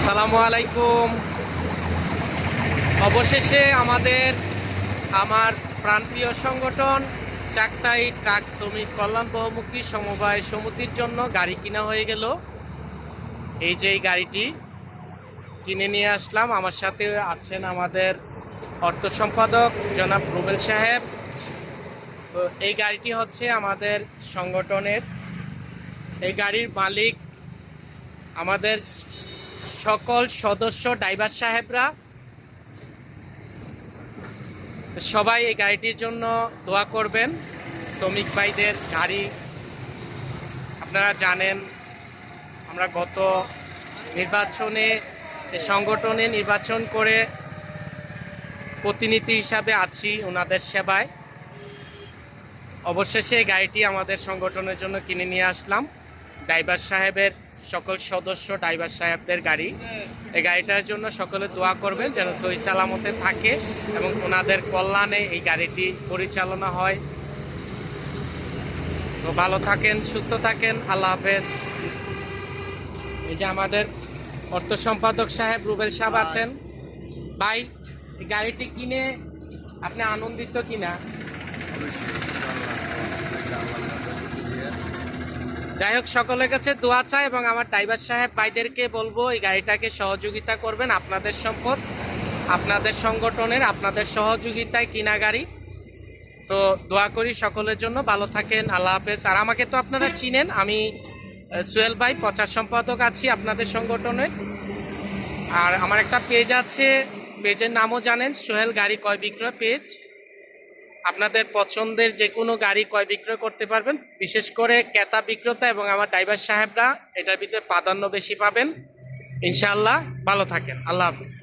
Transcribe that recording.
আসসালামু আলাইকুম। অবশেষে আমার প্রাণপ্রিয় সংগঠন চাকতাই ট্রাক শ্রমিক কল্যাণ বহুমুখী সমবায় সমিতির জন্য গাড়ি কিনা হয়ে গেল। এই যে এই গাড়িটি কিনে নিয়ে আসলাম। আমার সাথে আছেন আমাদের অর্থ সম্পাদক জনাব রুবেল সাহেব। তো এই গাড়িটি হচ্ছে আমাদের সংগঠনের। এই গাড়ির মালিক আমাদের সকল সদস্য ড্রাইভার সাহেবরা। সবাই এই গাড়িটির জন্য দোয়া করবেন। শ্রমিক ভাইদের গাড়ি আপনারা জানেন, আমরা গত নির্বাচনে সংগঠনে নির্বাচন করে প্রতিনিধি হিসাবে আছি ওনাদের সেবায়। অবশেষে এই গাড়িটি আমাদের সংগঠনের জন্য কিনে নিয়ে আসলাম। ড্রাইভার সাহেবের সকল সদস্য ড্রাইভার সাহেবদের গাড়ি। এই গাড়িটার জন্য সকলে দোয়া করবেন যেন সহি সালামতে থাকে এবং ওনাদের কল্যাণে এই গাড়িটি পরিচালনা হয়। তো ভালো থাকেন, সুস্থ থাকেন, আল্লাহ হাফেজ। এই যে আমাদের অর্থ সম্পাদক সাহেব রুবেল সাহেব আছেন। ভাই, এই গাড়িটি কিনে আপনি আনন্দিত কিনা? যাই হোক, সকলের কাছে দোয়া চাই এবং আমার ড্রাইভার সাহেব ভাইদেরকে বলবো এই গাড়িটাকে সহযোগিতা করবেন। আপনাদের সম্পদ, আপনাদের সংগঠনের, আপনাদের সহযোগিতায় কিনা গাড়ি। তো দোয়া করি সকলের জন্য। ভালো থাকেন, আল্লাহ হাফেজ। আর আমাকে তো আপনারা চিনেন, আমি সোহেল ভাই, প্রচার সম্পাদক আছি আপনাদের সংগঠনের। আর আমার একটা পেজ আছে, পেজের নামও জানেন, সোহেল গাড়ি ক্রয় বিক্রয় পেজ। আপনাদের পছন্দের যে কোনো গাড়ি ক্রয় বিক্রয় করতে পারবেন। বিশেষ করে ক্রেতা বিক্রেতা এবং আমার ড্রাইভার সাহেবরা এটার ভিতরে প্রাধান্য বেশি পাবেন ইনশাআল্লাহ। ভালো থাকেন, আল্লাহ হাফিজ।